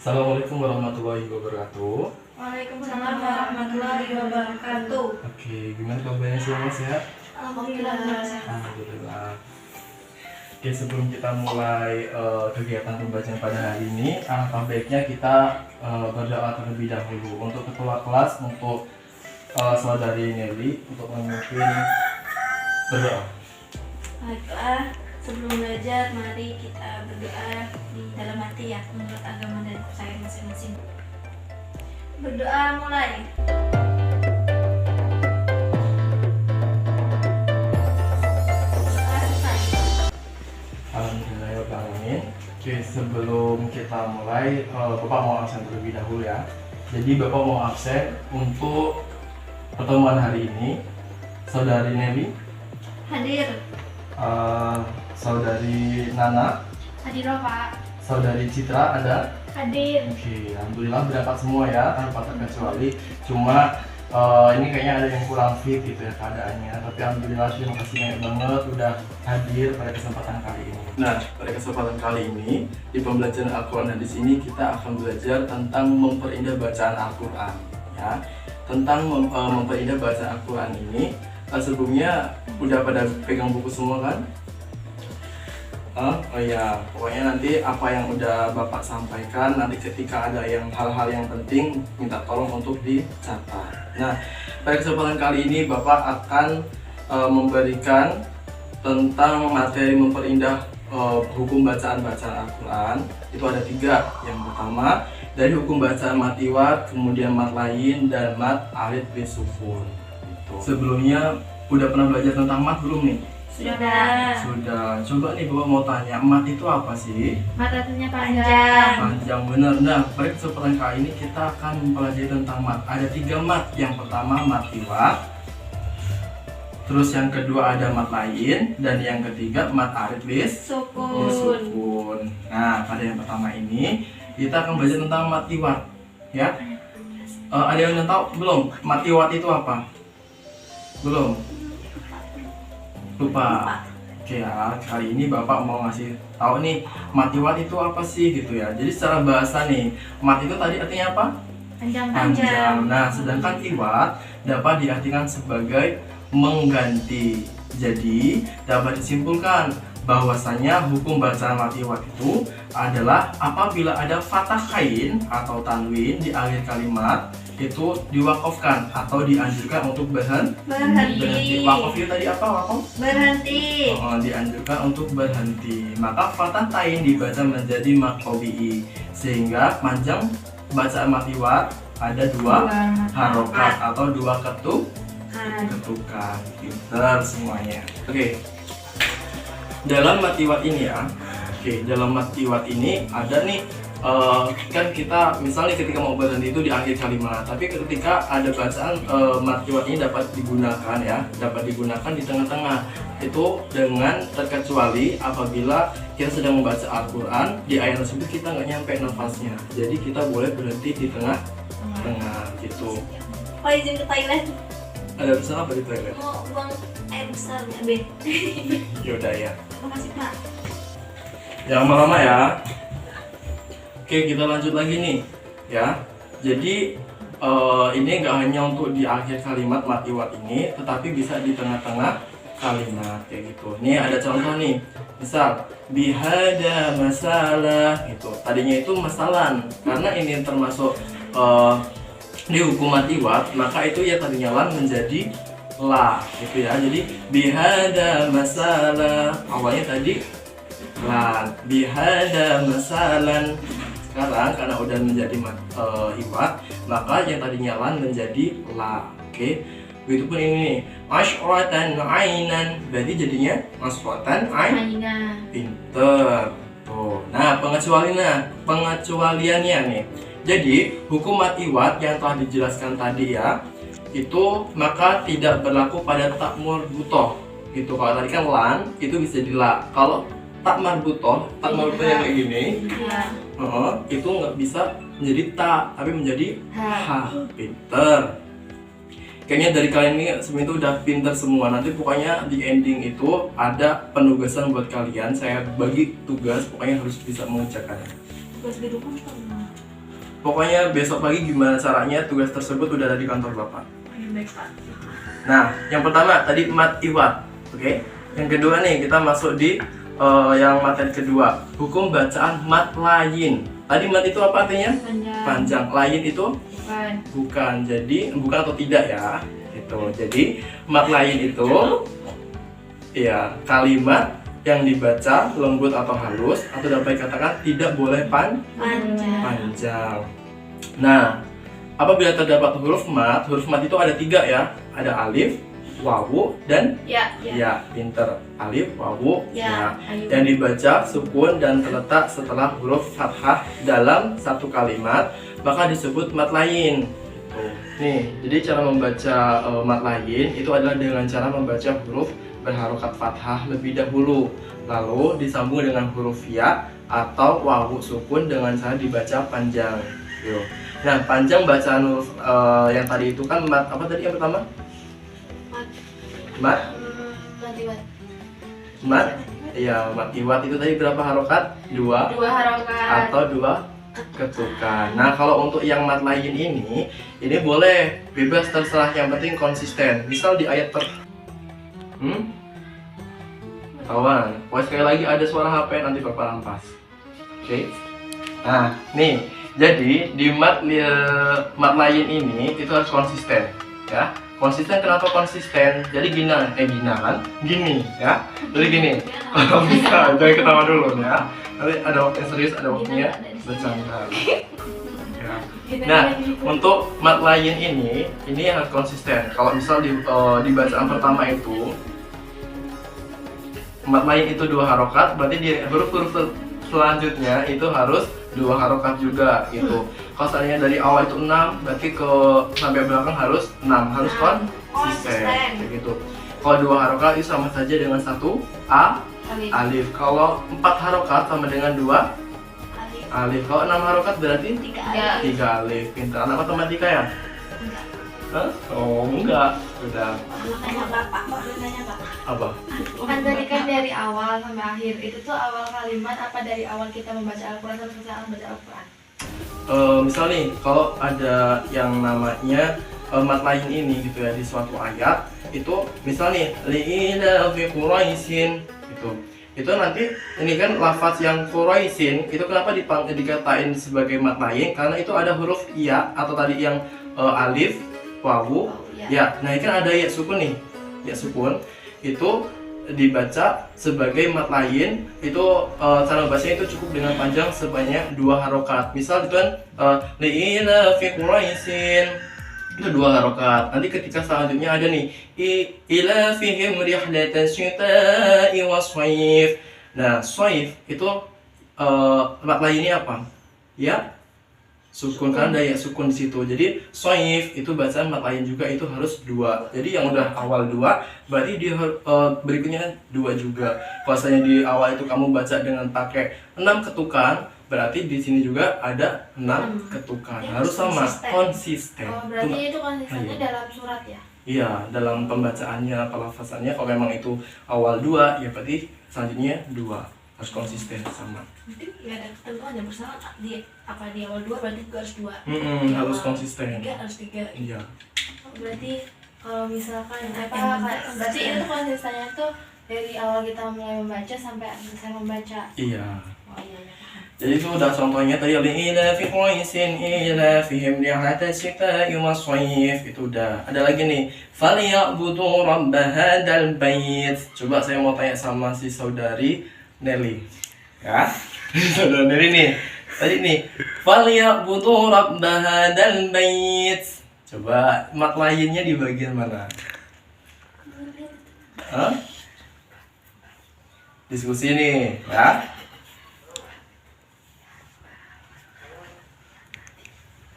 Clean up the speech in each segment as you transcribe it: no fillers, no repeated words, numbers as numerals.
Assalamualaikum warahmatullahi wabarakatuh. Waalaikumsalam warahmatullahi wabarakatuh. Oke, gimana kabarnya semua sehat? Alhamdulillah. Alhamdulillah. Oke, sebelum kita mulai kegiatan pembelajaran pada hari ini, alangkah baiknya kita berdoa terlebih dahulu untuk ketua kelas, untuk saudari Nelly, untuk memimpin berdoa. Baiklah, sebelum belajar mari kita berdoa di dalam hati ya, menurut agama dan kepercayaan masing-masing. Berdoa mulai. Berdoa selesai. Alhamdulillahirrahmanirrahim. Oke, sebelum kita mulai, Bapak mau absen terlebih dahulu ya. Jadi Bapak mau absen untuk pertemuan hari ini. Saudari Nelly, Hadir. Saudari Nana, Hadir Pak. Saudari Citra ada? Hadir. Oke, alhamdulillah berangkat semua ya tanpa terkecuali. Cuma ini kayaknya ada yang kurang fit gitu ya keadaannya. Tapi alhamdulillah terima kasih banyak banget udah hadir pada kesempatan kali ini. Nah, pada kesempatan kali ini di pembelajaran Al-Quran di sini kita akan belajar tentang memperindah bacaan Al-Quran ya. Tentang memperindah bacaan Al-Quran ini sebelumnya udah pada pegang buku semua kan? Oh ya, pokoknya nanti apa yang udah Bapak sampaikan nanti ketika ada yang hal-hal yang penting minta tolong untuk dicatat. Nah, pada kesempatan kali ini Bapak akan memberikan tentang materi memperindah hukum bacaan-bacaan Al-Quran. Itu ada 3. Yang pertama dari hukum bacaan mat iwat, kemudian mat lain, dan mat arid bisukun. Gitu. Sebelumnya udah pernah belajar tentang mat belum nih? Sudah. Coba nih Bapak mau tanya, mat itu apa sih? Mat artinya panjang. Panjang, bener. Nah, pada kesempatan kali ini kita akan mempelajari tentang mat. Ada 3 mat. Yang pertama mat iwat, terus yang kedua ada mat lain, dan yang ketiga mat arid bisukun. Nah, pada yang pertama ini kita akan belajar tentang mat iwat ya. Ada yang tahu belum mat iwat itu apa? Belum? Lupa. Oke ya, kali ini Bapak mau ngasih tahu nih mat iwat itu apa sih gitu ya. Jadi secara bahasa nih, mat itu tadi artinya apa? Panjang. Nah, sedangkan iwat dapat diartikan sebagai mengganti. Jadi dapat disimpulkan bahwasanya hukum bacaan mat iwat itu adalah apabila ada fathahkain atau tanwin di akhir kalimat itu diwakafkan atau dianjurkan untuk berhenti. Wakaf itu tadi apa? Wakaf? Berhenti. Dianjurkan untuk berhenti. Maka fathah tain dibaca menjadi mat qabi'i, sehingga panjang bacaan mat iwat ada 2 harokat atau 2 ketukan. Pinter semuanya. Oke. Dalam mat iwat ini ya. Dalam mat iwat ini ada nih kan kita misalnya ketika mau berhenti itu di akhir kalimat, tapi ketika ada bacaan mat iwat ini dapat digunakan ya, dapat digunakan di tengah-tengah itu dengan terkecuali apabila kita sedang membaca Al-Quran di ayat tersebut kita nggak nyampe nafasnya, jadi kita boleh berhenti di tengah gitu. Pak izin ke toilet. Ada pesan apa di toilet? Mau buang air besar ya, Ben. Yaudah ya. Makasih Pak. Jangan lama-lama ya. Oke, kita lanjut lagi nih ya. Jadi ini nggak hanya untuk di akhir kalimat mat iwat ini, tetapi bisa di tengah-tengah kalimat kayak gitu. Nih ada contoh nih, misal bihada masalah gitu. Tadinya itu masalan, karena ini termasuk di hukum mat iwat, maka itu ya tadinya lan menjadi la gitu ya. Jadi bihada masalah awalnya tadi lan, bihada masalan. Sekarang karena udah menjadi iwat, maka yang tadinya lan menjadi la. Oke. Begitupun ini asyratan ainan, berarti jadinya asyratan ainan. Pinter. Tuh. Nah, pengecualiannya nih. Jadi, hukum mat iwat yang telah dijelaskan tadi ya, itu maka tidak berlaku pada tak marbutoh. Gitu. Kalau tadi kan lan, itu bisa di la. Kalau tak marbutoh yang kayak gini. Itu nggak bisa menjadi ta, tapi menjadi ha. Pinter. Kayaknya dari kalian ini sebenarnya itu udah pinter semua. Nanti pokoknya di ending itu ada penugasan buat kalian. Saya bagi tugas, pokoknya harus bisa mengerjakannya. Tugas di rumah apa? Pokoknya besok pagi gimana caranya tugas tersebut udah ada di kantor Bapak. Baik, Pak. Nah, yang pertama tadi mat iwat, oke? Yang kedua nih kita masuk di yang materi kedua, hukum bacaan mat lain. Tadi mat itu apa artinya? Panjang. Panjang. Lain itu Bukan. bukan. Jadi bukan atau tidak ya? Gitu. Jadi mat lain itu ya kalimat yang dibaca lembut atau halus atau dapat dikatakan tidak boleh panjang. Nah, apabila terdapat huruf mat itu ada 3 ya. Ada alif, wawu, dan ya. Pinter. Alif, wawu, ya. Ayo. Yang dibaca sukun dan terletak setelah huruf fathah dalam satu kalimat maka disebut mat lain. Nih, jadi cara membaca mat lain itu adalah dengan cara membaca huruf berharokat fathah lebih dahulu, lalu disambung dengan huruf ya atau wawu sukun dengan cara dibaca panjang. Yo. Nah, panjang bacaan huruf yang tadi itu kan mat apa tadi yang pertama? Mat. Mat. Iya, mat iwat itu tadi berapa harokat? 2 harokat atau 2 ketukan. Nah, kalau untuk yang mat lain ini boleh bebas terserah, yang penting konsisten. Misal di ayat kawan, sekali lagi ada suara HP nanti Bapak rampas. Oke. Nah, nih, jadi di mat lain ini itu harus konsisten, ya. Konsisten kenapa konsisten? Jadi gini ya. Jadi gini. Kalau bisa, jangan ketawa dulu ya. Nanti ada waktu yang serius, ada waktunya bercanda. Ya. Nah, untuk mat lain ini harus konsisten. Kalau misal di bacaan pertama itu mat lain itu 2 harokat, berarti di huruf-huruf selanjutnya itu harus 2 harokat juga gitu. Kalau seandainya dari awal itu 6, berarti sampai belakang harus 6, harus konsisten kayak gitu. Kalau 2 harokat itu sama saja dengan 1 alif. Kalau 4 harokat sama dengan 2 alif. Kalau 6 harokat berarti 3 alif. Pintar anak matematika ya? Hah? Oh enggak, udah. Tanya Bapak. Apa? Kan tadi kan dari awal sampai akhir, itu tuh awal kalimat apa dari awal kita membaca Al-Quran sampai selesai membaca Al-Quran? Misal nih, kalau ada yang namanya mat lain ini gitu ya di suatu ayat, itu misal nih li'ila fi Quraisyin itu nanti ini kan lafaz yang Quraisyin itu kenapa dikatain sebagai mat lain? Karena itu ada huruf ya atau tadi yang alif, wawu, ya. Nah, ini kan ada ya sukun nih. Ya sukun itu dibaca sebagai mat lain, itu cara bacanya itu cukup dengan panjang sebanyak 2 harokat. Misal itu kan li'ila fi Quraisyin itu 2 harokat. Nanti ketika selanjutnya ada nih ila fihim rihlatan syita'i washaif. Nah, shaif itu mat lainnya apa? Ya sukun, kan ada ya sukun di situ. Jadi shaif itu bacaan mat lain juga itu harus 2. Jadi yang udah awal 2 berarti di berikutnya 2 juga. Kalau misalnya di awal itu kamu baca dengan pakai 6 ketukan, berarti di sini juga ada 6 ketukan. Harus sama, konsisten. Oh, berarti itu konsistennya dalam surat ya? Iya, dalam pembacaannya, pelafasannya. Kalau memang itu awal 2, ya berarti selanjutnya 2. Harus konsisten sama. Berarti nggak ada ketentuan bersama di awal 2 berarti juga harus 2. Harus konsisten. 3 harus 3. Iya. Berarti kalau misalkan berarti itu konsistennya tuh dari awal kita mulai membaca sampai selesai membaca. Iya. Oh iya. Jadi itu udah contohnya tadi ila fi Quraisyin ila fihim rihlatan syita'i washaif, itu udah. Ada lagi nih, falyabudu rabb hadzal bait. Coba saya mau tanya sama si saudari Nelly. Ya. Saudara Nelly nih. Tadi nih, falyabudu rabb hadzal bait. Coba mat lainnya di bagian mana? Hah? Diskusi nih, ya.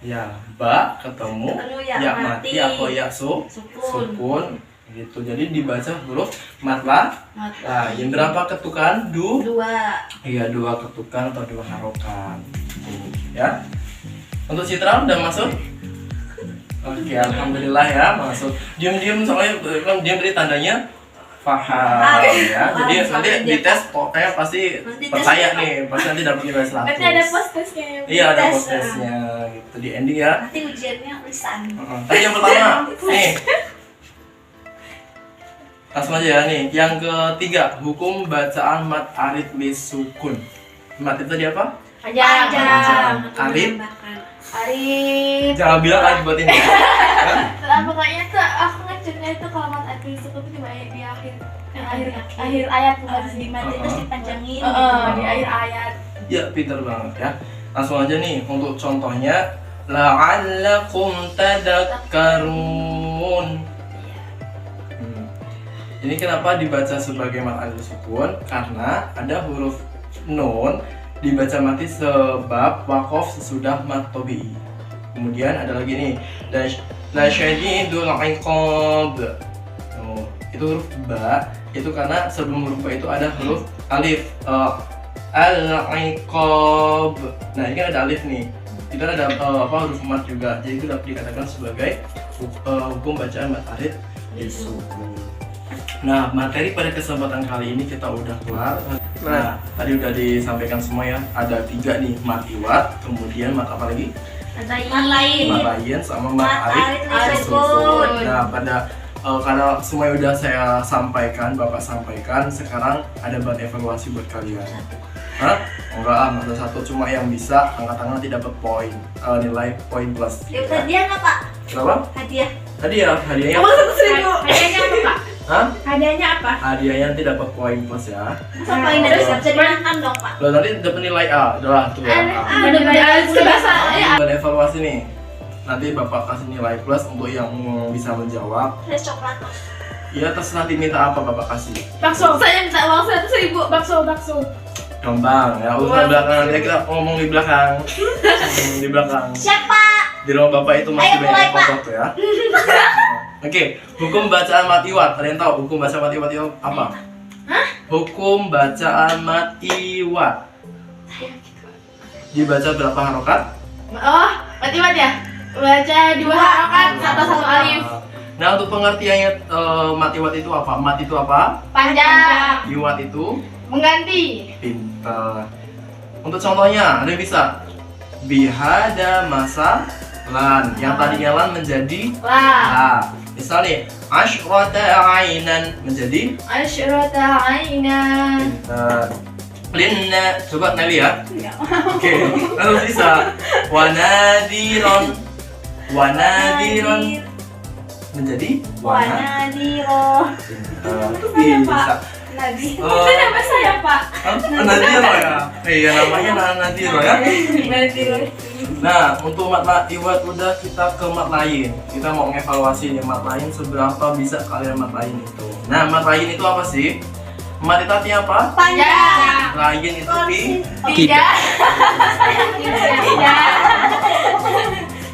Ya, ba ketemu ya mati atau ya sukun gitu. Jadi dibaca huruf mat lain. Berapa ketukan? 2. Iya, 2 ketukan atau 2 harokat. Ya. Untuk Citra udah masuk? Oke, alhamdulillah ya masuk. Diam-diam soalnya kan diam beri tandanya Paham ya. Jadi Paham, nanti paham, dites pokoknya pasti Nanti tes percaya apa? nih, pasti nanti dapat nilai 100. Berarti ada post testnya ya. Iya, ada Tes, post testnya gitu di ending ya. Nanti ujiannya lisan. Tadi yang pertama nih. Langsung aja ya nih. Yang ketiga, hukum bacaan mat arid sukun. Mat itu tadi apa? Panjang. Arid. Arif. Jangan bilang lagi buat ini. Nah, pokoknya tuh aku ngeceknya itu kalau mat Arif itu cuma di akhir ayat bukan Di mati terus dipanjangin. di akhir ayat. Ya, pintar banget ya. Langsung aja nih untuk contohnya. La'allakum tadakkarun. Ini kenapa dibaca sebagai mat arid sukun? Karena ada huruf nun dibaca mati sebab wakof sesudah mat tobi'i. Kemudian ada lagi nih la syadidul iqab. Itu huruf ba, itu karena sebelum huruf ba itu ada huruf alif. Al-iqab. Nah, ini kan ada alif nih. Itu ada huruf mat juga. Jadi itu dapat dikatakan sebagai hukum bacaan mat arid sukun. Nah, materi pada kesempatan kali ini kita udah kelar. Nah, tadi udah disampaikan semua ya. Ada 3 nih, mat iwat, kemudian mat apa lagi? Mat lain. Mat lain sama mat arid sukun. Nah, pada karena semua udah saya sampaikan, Bapak sampaikan, sekarang ada bahan evaluasi buat kalian. Hah? Enggak ah, ada 1 cuma yang bisa angkat tangan tidak dapat poin, nilai poin plus. Yuk, hadiah nggak Pak? Berapa? Hadiah. Hadiahnya. Hadiahnya apa, Pak? Hah? Hadiahnya apa? Hadiahnya nanti dapat poin plus ya. Masa poin dari siapa? Bisa dimakan dong Pak. Loh, nanti dapat nilai A, udah tuh ya. Ada bahasa ya. Bahan evaluasi nih. Nanti Bapak kasih nilai plus untuk yang bisa menjawab. Ada coklat. Ya terus nanti minta apa Bapak kasih. Bakso. Saya minta uang 100.000 bakso. Gampang ya, urusan belakang nanti kita ngomong di belakang. Di belakang. Siapa? Di rumah Bapak itu masih Ayo, mulai, banyak Pak. foto ya. Oke, hukum bacaan mat iwat. Ada yang tahu hukum bacaan mat iwat itu apa? Hah? Hukum bacaan mat iwat. Dibaca berapa harokat? Oh, berarti ya? Baca 2 harokat, satu alif. Nah, untuk pengertiannya mat iwat itu apa? Mat itu apa? Panjang. Iwat itu Mengganti. pintar. Untuk contohnya, ada yang bisa bihada masa lan. Yang tadinya lan menjadi Lah. Misal nih, asyrata ainan menjadi Asyrata ainan. pintar. Linna, coba Nelly ya. Oke, lalu bisa wanadiron. Wanadiron menjadi wana. Wanadiro. Bisa. Nabi. Nama saya, Pak. Nadiro ya. Iya, namanya Nadiro ya. Nah, untuk mat iwat udah, kita ke mat lain. Kita mau ngevaluasi nih mat lain seberapa bisa kalian mat lain itu. Nah, mat lain itu apa sih? Mat itu artinya apa? Panjang. Lain itu Tidak.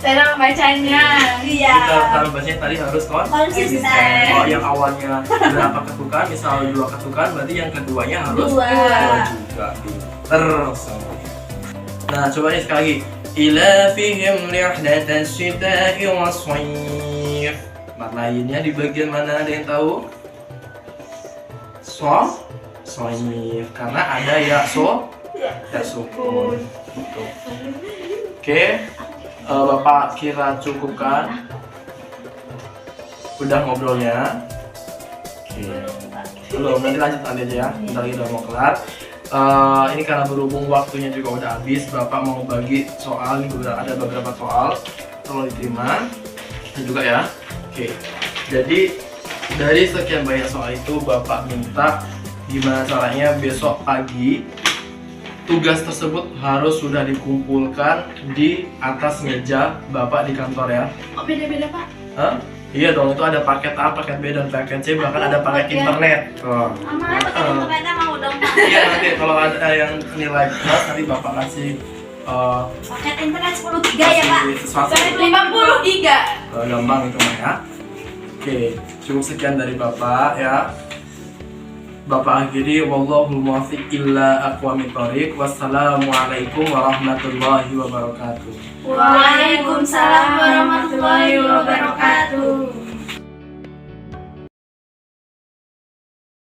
Cara membacanya. Iya. Kita cara bacanya tadi harus Konsisten. Kalau yang awalnya berapa ketukan, misal 2 ketukan, berarti yang keduanya harus 2 juga. Terus. Nah, coba nih sekali lagi. Ila fihim rihlatan syita'i was-shayf. Mat lainnya di bagian mana, ada yang tahu? Shayf. Karena ada ya sukun. Gitu. Oke. Bapak kira cukupkan? Udah ngobrolnya? Oke. Belum, nanti lanjut aja ya. Bentar lagi udah mau kelar. Ini karena berhubung waktunya juga udah habis, Bapak mau bagi soal. Ada beberapa soal, tolong diterima. Ini juga ya. Oke. Jadi dari sekian banyak soal itu, Bapak minta gimana caranya besok pagi tugas tersebut harus sudah dikumpulkan di atas meja Bapak di kantor ya. Oh, beda-beda, Pak. Hah? Iya dong, itu ada paket A, paket B, dan paket C, bahkan ada paket internet. Oh. Mama, pakai internetnya mau dong Pak. Iya, nanti kalau ada yang nilai plus, nanti Bapak kasih Paket internet 10 giga ya Pak. sesuatu. 50 giga. Gampang itu mah ya. Oke, cukup sekian dari Bapak ya. Bapak akhiri, wallahul muwaffiq illa aqwamit thoriq. Wassalamualaikum warahmatullahi wabarakatuh. Waalaikumsalam warahmatullahi wabarakatuh.